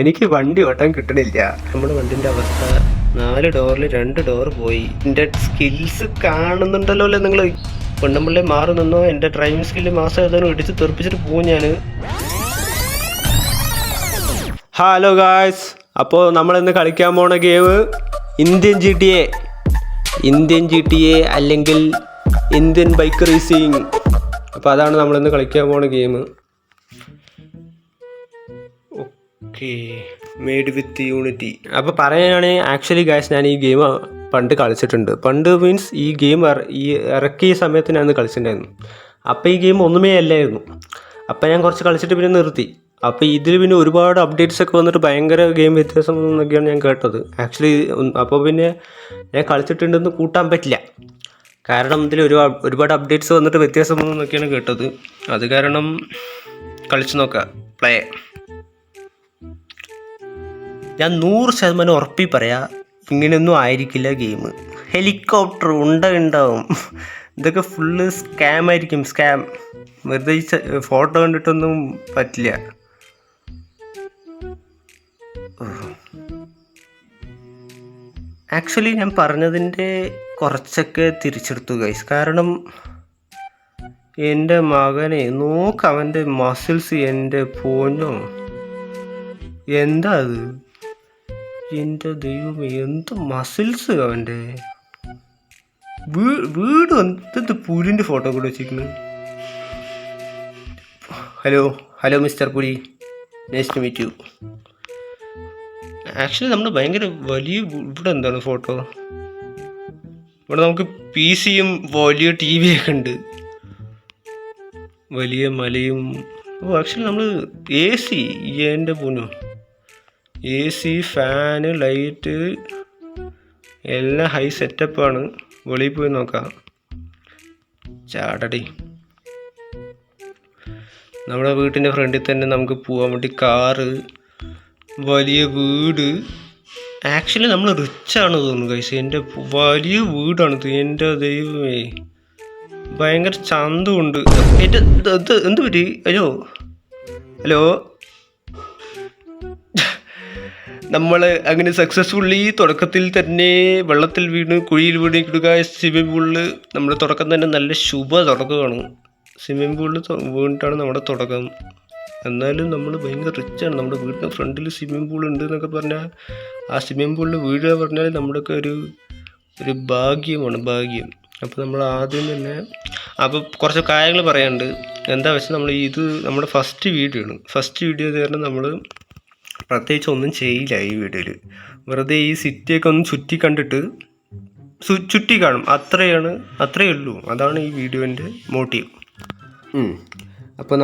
എനിക്ക് വണ്ടി ഓട്ടാൻ കിട്ടണില്ല. നമ്മുടെ വണ്ടിൻ്റെ അവസ്ഥ 4 ഡോറിൽ 2 ഡോർ പോയി. എൻ്റെ സ്കിൽസ് കാണുന്നുണ്ടല്ലോ അല്ലേ നിങ്ങൾ? പെണ്ണുമ്പിള്ളേ മാറി നിന്നോ, എൻ്റെ ഡ്രൈവിംഗ് സ്കില്ല് മാസം ഏതാനും ഇടിച്ച് തെറിപ്പിച്ചിട്ട് പോകും ഞാൻ. ഹലോ ഗായ്സ്, അപ്പോൾ നമ്മളിന്ന് കളിക്കാൻ പോണ ഗെയിം ഇന്ത്യൻ GTA അല്ലെങ്കിൽ ഇന്ത്യൻ ബൈക്ക് റേസിംഗ്. അപ്പോൾ അതാണ് നമ്മളിന്ന് കളിക്കാൻ പോണ game. Okay, made with unity. അപ്പോൾ പറയുകയാണെങ്കിൽ ആക്ച്വലി ഗായ്സ്, ഞാൻ ഈ ഗെയിം പണ്ട് കളിച്ചിട്ടുണ്ട്. പണ്ട് മീൻസ് ഈ ഗെയിം ഇറക്കിയ സമയത്ത് ഞാൻ കളിച്ചിട്ടുണ്ടായിരുന്നു. അപ്പോൾ ഈ ഗെയിം ഒന്നുമേ അല്ലായിരുന്നു. അപ്പോൾ ഞാൻ കുറച്ച് കളിച്ചിട്ട് പിന്നെ നിർത്തി. അപ്പോൾ ഇതിൽ പിന്നെ ഒരുപാട് അപ്ഡേറ്റ്സ് ഒക്കെ വന്നിട്ട് ഭയങ്കര ഗെയിം വ്യത്യാസം എന്നൊക്കെയാണ് ഞാൻ കേട്ടത് ആക്ച്വലി. അപ്പോൾ പിന്നെ ഞാൻ കളിച്ചിട്ടുണ്ടെന്ന് കൂട്ടാൻ പറ്റില്ല, കാരണം ഇതിൽ ഒരുപാട് അപ്ഡേറ്റ്സ് വന്നിട്ട് വ്യത്യാസം വന്നൊക്കെയാണ് കേട്ടത്. അത് കാരണം കളിച്ച് നോക്കാം, പ്ലേ. ഞാൻ 100% ഉറപ്പി പറയാം, ഇങ്ങനെയൊന്നും ആയിരിക്കില്ല ഗെയിം. ഹെലികോപ്റ്റർ ഉണ്ടാവും. ഇതൊക്കെ ഫുള്ള് സ്കാം ആയിരിക്കും, സ്കാം. വെറുതെ ഫോട്ടോ കണ്ടിട്ടൊന്നും പറ്റില്ല. ആക്ച്വലി ഞാൻ പറഞ്ഞതിൻ്റെ കുറച്ചൊക്കെ തിരിച്ചെടുത്തു ഗൈസ്. കാരണം എൻ്റെ മകനെ നോക്ക്, അവൻ്റെ മസിൽസ്, എൻ്റെ പോഞ്ഞോ, എന്താ അത്? എൻ്റെ ദൈവമേ, എന്ത് മസിൽസ് അവൻ്റെ! വീട് എന്ത് പുലിൻ്റെ ഫോട്ടോ കൂടെ വെച്ചിരിക്കുന്നു. ഹലോ മിസ്റ്റർ പുലി, nice to meet you. Actually നമ്മൾ ഭയങ്കര വലിയ, ഇവിടെ എന്താണ് ഫോട്ടോ? ഇവിടെ നമുക്ക് PC-യും വലിയ TV ഒക്കെ ഉണ്ട്, വലിയ മലയും. ആക്ച്വലി നമ്മൾ AC, എൻ്റെ പോനു, AC, ഫാന്, ലൈറ്റ് എല്ലാം ഹൈ സെറ്റപ്പാണ്. വെളിയിൽ പോയി നോക്കാം. ചാടടി. നമ്മുടെ വീട്ടിൻ്റെ ഫ്രണ്ടിൽ തന്നെ നമുക്ക് പോകാൻ വേണ്ടി കാറ്, വലിയ വീട്. ആക്ച്വലി നമ്മൾ റിച്ചാണ് തോന്നുന്നു ഗൈസ്. എൻ്റെ വലിയ വീടാണിത്, എൻ്റെ ദൈവമേ, ഭയങ്കര ചന്തമുണ്ട്. എൻ്റെ എന്ത് പറ്റി? ഹലോ നമ്മൾ അങ്ങനെ സക്സസ്ഫുള്ളി തുടക്കത്തിൽ തന്നെ വെള്ളത്തിൽ കുഴിയിൽ വീണിടുക. സ്വിമ്മിംഗ് പൂളിൽ നമ്മുടെ തുടക്കം തന്നെ നല്ല ശുഭ തുടക്കമാണ്. സ്വിമ്മിംഗ് പൂളിൽ വീണിട്ടാണ് നമ്മുടെ തുടക്കം. എന്നാലും നമ്മൾ ഭയങ്കര റിച്ചാണ്. നമ്മുടെ വീടിൻ്റെ ഫ്രണ്ടിൽ സ്വിമ്മിംഗ് പൂൾ ഉണ്ട് എന്നൊക്കെ പറഞ്ഞാൽ, ആ സ്വിമ്മിംഗ് പൂളിൽ വീഴുക പറഞ്ഞാൽ നമ്മുടെയൊക്കെ ഒരു ഭാഗ്യമാണ്, ഭാഗ്യം. അപ്പോൾ നമ്മൾ ആദ്യം തന്നെ കുറച്ച് കാര്യങ്ങൾ പറയാനുണ്ട്. എന്താ വെച്ചാൽ നമ്മുടെ ഫസ്റ്റ് വീഡിയോ ആണ്. ഫസ്റ്റ് വീഡിയോ കാരണം നമ്മൾ പ്രത്യേകിച്ച് ഒന്നും ചെയ്യില്ല ഈ വീഡിയോയിൽ. വെറുതെ ഈ സിറ്റിയൊക്കെ ഒന്ന് ചുറ്റി കണ്ടിട്ട് ചുറ്റി കാണും, അത്രയേ ഉള്ളൂ. അതാണ് ഈ വീഡിയോൻ്റെ മോട്ടീവ്. അപ്പോൾ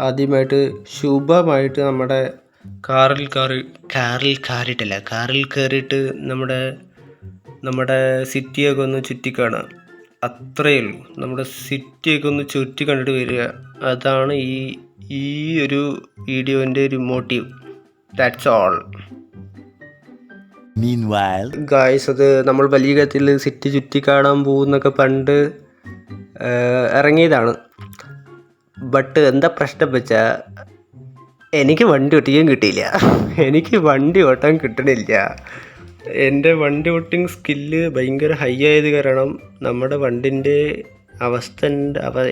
ആദ്യമായിട്ട് ശുഭമായിട്ട് നമ്മുടെ കാറിൽ കയറിയിട്ട് നമ്മുടെ സിറ്റിയൊക്കെ ഒന്ന് ചുറ്റിക്കാണാം, അത്രയേ ഉള്ളൂ. നമ്മുടെ സിറ്റിയൊക്കെ ഒന്ന് ചുറ്റി കണ്ടിട്ട് വരിക, അതാണ് ഈ ഒരു വീഡിയോൻ്റെ ഒരു motive. That's all. Meanwhile, guys, അത് നമ്മൾ വലിയ ഗതിയിൽ സിറ്റി ചുറ്റി കാണാൻ പോകുന്നൊക്കെ പണ്ട് ഇറങ്ങിയതാണ്. ബട്ട് എന്താ പ്രശ്നം വെച്ചാൽ, എനിക്ക് വണ്ടി ഓട്ടിക്കാൻ കിട്ടിയില്ല. എനിക്ക് വണ്ടി ഓട്ടാൻ കിട്ടണില്ല. എൻ്റെ വണ്ടി ഓട്ടിങ് സ്കില്ല് ഭയങ്കര ഹൈ ആയത് കാരണം നമ്മുടെ വണ്ടിൻ്റെ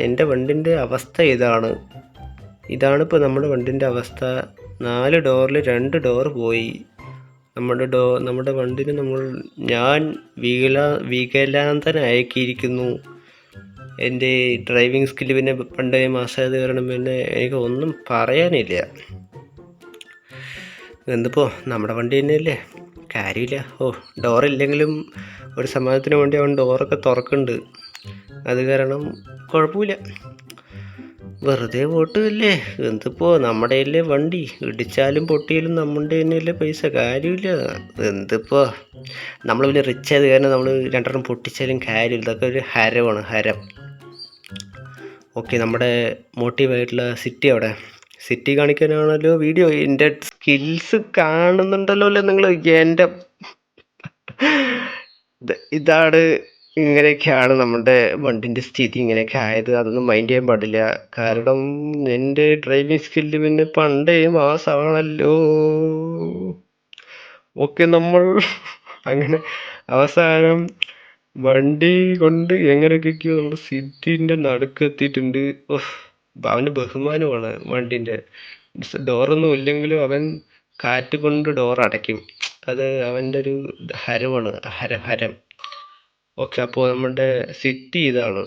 എൻ്റെ വണ്ടിൻ്റെ അവസ്ഥ ഇതാണിപ്പോൾ നമ്മുടെ വണ്ടിൻ്റെ അവസ്ഥ. 4 ഡോറിൽ 2 ഡോർ പോയി. നമ്മുടെ വണ്ടിന് ഞാൻ വികലാന്തനാക്കിയിരിക്കുന്നു. എൻ്റെ ഡ്രൈവിംഗ് സ്കില്ല് പിന്നെ പണ്ടേ മാസമായത് കാരണം പിന്നെ എനിക്ക് ഒന്നും പറയാനില്ല. എന്തിപ്പോൾ നമ്മുടെ വണ്ടി തന്നെയല്ലേ, കാര്യമില്ല. ഡോറില്ലെങ്കിലും ഒരു സമാധാനത്തിന് വേണ്ടി അവൻ ഡോറൊക്കെ തുറക്കുന്നുണ്ട്. അത് കാരണം കുഴപ്പമില്ല, വെറുതെ ഓട്ടുകയല്ലേ. എന്തിപ്പോൾ നമ്മുടെ കയ്യിലെ വണ്ടി, ഇടിച്ചാലും പൊട്ടിയാലും നമ്മുടെ തന്നെയല്ലേ പൈസ, കാര്യമില്ല. എന്തിപ്പോൾ നമ്മൾ വലിയ റിച്ച് ആയത് കാരണം നമ്മൾ 2 പൊട്ടിച്ചാലും കാര്യമില്ല. ഇതൊക്കെ ഒരു ഹരമാണ്, ഹരം. ഓക്കെ, നമ്മുടെ മോട്ടീവായിട്ടുള്ള സിറ്റി കാണിക്കാനാണല്ലോ വീഡിയോ. എൻ്റെ സ്കിൽസ് കാണുന്നുണ്ടല്ലോ അല്ലേ നിങ്ങൾ? ഇതാണ് ഇങ്ങനെയൊക്കെയാണ് നമ്മുടെ വണ്ടിൻ്റെ സ്ഥിതി. ഇങ്ങനെയൊക്കെ ആയത്. അതൊന്നും മൈൻഡ് ചെയ്യാൻ പാടില്ല. കാരണം എൻ്റെ ഡ്രൈവിംഗ് സ്കില്ല് പിന്നെ പണ്ടേ മാസമാണല്ലോ. ഓക്കെ, നമ്മൾ അങ്ങനെ അവസാനം വണ്ടി കൊണ്ട് എങ്ങനെയൊക്കെയോ നമ്മൾ സിറ്റിൻ്റെ നടുക്കെത്തിയിട്ടുണ്ട്. അവന് ബഹുമാനമാണ് വണ്ടിൻ്റെ. ഡോറൊന്നും ഇല്ലെങ്കിലും അവൻ കാറ്റ് കൊണ്ട് ഡോർ അടയ്ക്കും. അത് അവൻ്റെ ഒരു ഹരമാണ്, ഹരം. ഓക്കെ, അപ്പോൾ നമ്മുടെ സിറ്റി ഇതാണ്.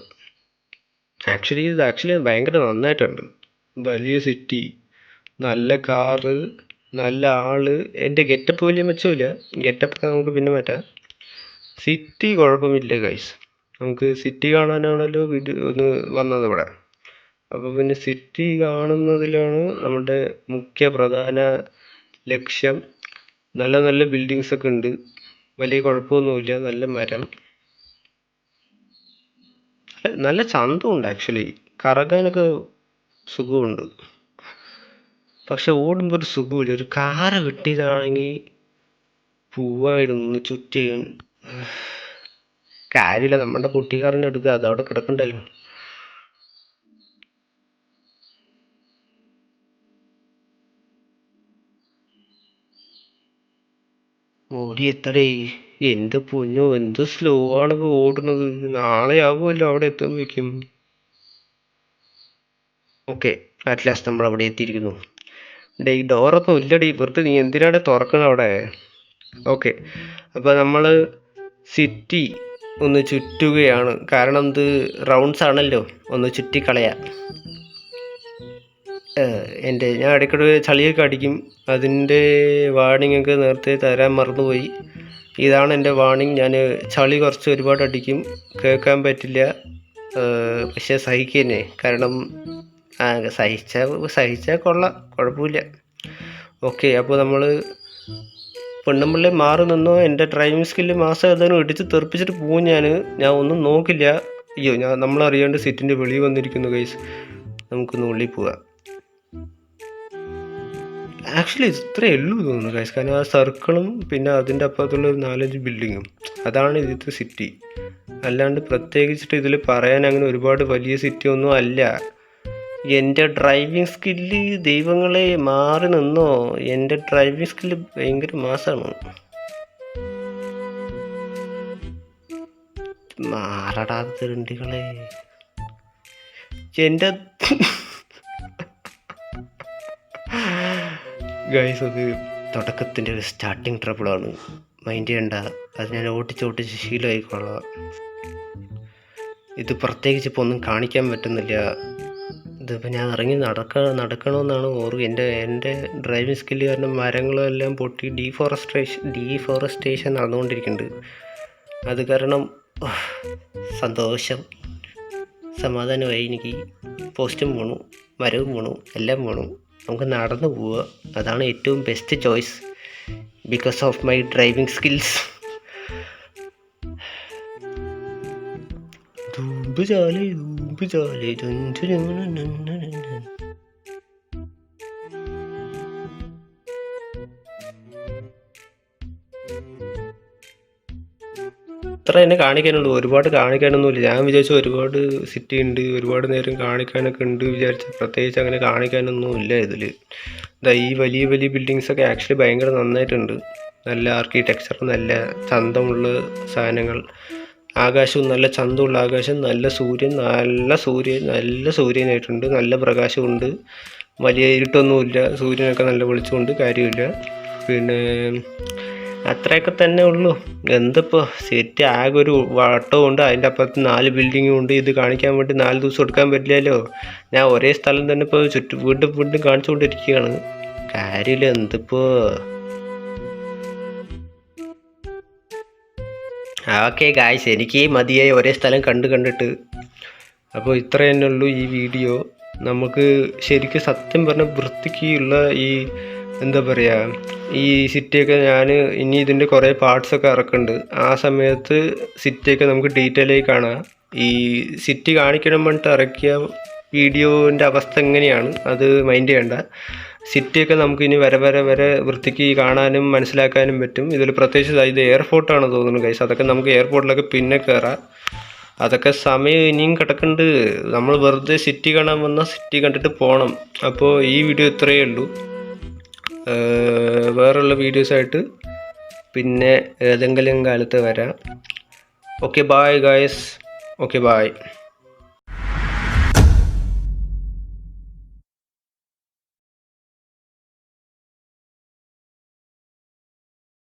ആക്ച്വലി ഭയങ്കര നന്നായിട്ടുണ്ട്. വലിയ സിറ്റി, നല്ല കാറ്, നല്ല ആള്. എൻ്റെ ഗെറ്റപ്പ് വലിയ മെച്ചമില്ല. ഗെറ്റപ്പൊക്കെ നമുക്ക് പിന്നെ മാറ്റാം. സിറ്റി കുഴപ്പമില്ല ഗൈസ്. നമുക്ക് സിറ്റി കാണാനാണല്ലോ ഒന്ന് വന്നത് ഇവിടെ. അപ്പോൾ പിന്നെ സിറ്റി കാണുന്നതിലാണ് നമ്മുടെ മുഖ്യ പ്രധാന ലക്ഷ്യം. നല്ല നല്ല ബിൽഡിങ്സ് ഒക്കെ ഉണ്ട്. വലിയ കുഴപ്പമൊന്നുമില്ല. നല്ല മരം, നല്ല ചന്തമുണ്ട്. ആക്ച്വലി കറങ്ങാനൊക്കെ സുഖമുണ്ട്. പക്ഷെ ഓടുമ്പോൾ ഒരു സുഖമില്ല. ഒരു കാറ് കിട്ടിയതാണെങ്കിൽ പോവായിരുന്നു ചുറ്റി. കാര്യമില്ല, നമ്മുടെ കുട്ടിക്കാരൻ്റെ അടുത്ത് അതവിടെ കിടക്കണ്ടല്ലോ. ഓടിയെത്തടേ. എന്ത് പൊന്നോ, എന്ത് സ്ലോ ആണ് ഓടുന്നത്. നാളെ ആവുമല്ലോ അവിടെ എത്തുമ്പോഴേക്കും. ഓക്കെ, അറ്റ് ലാസ്റ്റ് നമ്മൾ അവിടെ എത്തിയിരിക്കുന്നു. ഡേ, ഈ ഡോറൊന്നും ഇല്ലടി, വെറുതെ നീ എന്തിനാണ് തുറക്കുന്നത് അവിടെ? ഓക്കെ, അപ്പോൾ നമ്മൾ സിറ്റി ഒന്ന് ചുറ്റുകയാണ്. കാരണം ഇത് റൗണ്ട്സ് ആണല്ലോ, ഒന്ന് ചുറ്റിക്കളയാം. ഞാൻ ഇടയ്ക്കിടെ ചളിയൊക്കെ അടിക്കും. അതിൻ്റെ വാർണിംഗ് ഒക്കെ നേരത്തെ തരാൻ മറന്നുപോയി. ഇതാണ് എൻ്റെ വാർണിംഗ്. ഞാൻ ചളി കുറച്ച് ഒരുപാട് അടിക്കും. കേൾക്കാൻ പറ്റില്ല, പക്ഷേ സഹിക്കുന്നേ. കാരണം സഹിച്ചാൽ കൊള്ളാം, കുഴപ്പമില്ല. ഓക്കെ, അപ്പോൾ നമ്മൾ പെണ്ണുമ്പിള്ളെ മാറി നിന്നോ. എൻ്റെ ഡ്രൈവിംഗ് സ്കില്ല് മാസം ഏതാനും ഇടിച്ച് തെറിപ്പിച്ചിട്ട് പോകും ഞാൻ ഒന്നും നോക്കില്ല. അയ്യോ, നമ്മളറിയാണ്ട് സിറ്റിൻ്റെ വെളിയിൽ വന്നിരിക്കുന്നു ഗൈസ്. നമുക്കൊന്ന് ഉള്ളിൽ പോവാം. ആക്ച്വലി ഇത്രയേ ഉള്ളൂ തോന്നുന്നു ഗൈസ്. കാരണം ആ സർക്കിളും പിന്നെ അതിൻ്റെ അപ്പുറത്തുള്ള ഒരു 4-5 ബിൽഡിങ്ങും, അതാണ് ഇതിലത്തെ സിറ്റി. അല്ലാണ്ട് പ്രത്യേകിച്ചിട്ട് ഇതിൽ പറയാൻ അങ്ങനെ ഒരുപാട് വലിയ സിറ്റി ഒന്നും അല്ല. എൻ്റെ ഡ്രൈവിംഗ് സ്കില്ല് ദൈവങ്ങളെ മാറി നിന്നോ. എൻ്റെ ഡ്രൈവിംഗ് സ്കില്ല് ഭയങ്കര മാസമാണ്. മാറടാത്ത തിരണ്ടികളെ. എൻ്റെ ഗൈസ്, അത് തുടക്കത്തിൻ്റെ ഒരു സ്റ്റാർട്ടിങ് ട്രബിളാണ്. മൈൻഡ് ചെയ്യണ്ട, അത് ഞാൻ ഓട്ടിച്ച് ശീലമായിക്കൊള്ളാം. ഇത് പ്രത്യേകിച്ച് ഇപ്പോൾ ഒന്നും കാണിക്കാൻ പറ്റുന്നില്ല. ഇതിപ്പോൾ ഞാൻ ഇറങ്ങി നടക്കണമെന്നാണ് എൻ്റെ ഡ്രൈവിംഗ് സ്കില്ല് കാരണം മരങ്ങളെല്ലാം പൊട്ടി ഡീഫോറസ്റ്റേഷൻ നടന്നുകൊണ്ടിരിക്കുന്നുണ്ട്. അത് കാരണം സന്തോഷം, സമാധാനമായി. എനിക്ക് പോസ്റ്റും വേണു, മരവും വേണു, എല്ലാം വേണു. നമുക്ക് നടന്നു പോവുക, അതാണ് ഏറ്റവും best choice because of my driving skills. ഇത്ര തന്നെ കാണിക്കാനുള്ളൂ, ഒരുപാട് കാണിക്കാനൊന്നുമില്ല. ഞാൻ വിചാരിച്ചു ഒരുപാട് സിറ്റി ഉണ്ട്, ഒരുപാട് നേരം കാണിക്കാനൊക്കെ ഉണ്ട് വിചാരിച്ച. പ്രത്യേകിച്ച് അങ്ങനെ കാണിക്കാനൊന്നും ഇല്ല ഇതിൽ. ഈ വലിയ വലിയ ബിൽഡിങ്സൊക്കെ ആക്ച്വലി ഭയങ്കര നന്നായിട്ടുണ്ട്. നല്ല ആർക്കിടെക്ചർ, നല്ല ചന്തമുള്ള സാധനങ്ങൾ, ആകാശവും നല്ല ചന്തമുള്ള ആകാശം, നല്ല സൂര്യനായിട്ടുണ്ട്. നല്ല പ്രകാശമുണ്ട്, വലിയ ഇരുട്ടൊന്നുമില്ല. സൂര്യനൊക്കെ നല്ല വെളിച്ചമുണ്ട്, കാര്യമില്ല. പിന്നെ അത്രയൊക്കെ തന്നെ ഉള്ളൂ. എന്തിപ്പോൾ സിറ്റി ആകെ ഒരു വട്ടമുണ്ട്, അതിൻ്റെ അപ്പുറത്ത് 4 ബിൽഡിങ്ങും ഉണ്ട്. ഇത് കാണിക്കാൻ വേണ്ടി 4 ദിവസം എടുക്കാൻ പറ്റില്ലല്ലോ. ഞാൻ ഒരേ സ്ഥലം തന്നെ ഇപ്പോൾ വീണ്ടും കാണിച്ചുകൊണ്ടിരിക്കുകയാണ്. കാര്യമില്ല. എന്തിപ്പോൾ ഓക്കെ ഗായ്സ്, എനിക്ക് മതിയായി ഒരേ സ്ഥലം കണ്ടിട്ട്. അപ്പോൾ ഇത്ര തന്നെ ഉള്ളൂ ഈ വീഡിയോ. നമുക്ക് ശരിക്കും സത്യം പറഞ്ഞ വൃത്തിക്കുള്ള ഈ എന്താ പറയുക, ഈ സിറ്റിയൊക്കെ ഞാൻ ഇനി ഇതിൻ്റെ കുറേ പാർട്സൊക്കെ ഇറക്കുന്നുണ്ട്. ആ സമയത്ത് സിറ്റിയൊക്കെ നമുക്ക് ഡീറ്റെയിൽ ആയി കാണാം. ഈ സിറ്റി കാണിക്കണം പറഞ്ഞിട്ട് ഇറക്കിയ വീഡിയോൻ്റെ അവസ്ഥ എങ്ങനെയാണ് അത് മൈൻഡ് ചെയ്യണ്ട. സിറ്റിയൊക്കെ നമുക്ക് ഇനി വരെ വൃത്തിക്ക് കാണാനും മനസ്സിലാക്കാനും പറ്റും. ഇതിൽ പ്രത്യേകിച്ച് ഇത് എയർപോർട്ടാണ് തോന്നുന്നു ഗൈസ്. അതൊക്കെ നമുക്ക് എയർപോർട്ടിലൊക്കെ പിന്നെ കയറാം. അതൊക്കെ സമയം ഇനിയും കിടക്കുന്നുണ്ട്. നമ്മൾ വെറുതെ സിറ്റി കാണാൻ വന്നാൽ സിറ്റി കണ്ടിട്ട് പോകണം. അപ്പോൾ ഈ വീഡിയോ ഇത്രയേ ഉള്ളൂ. വേറെയുള്ള വീഡിയോസായിട്ട് പിന്നെ ഏതെങ്കിലും കാലത്ത് വരാം. Okay bye guys. Okay bye.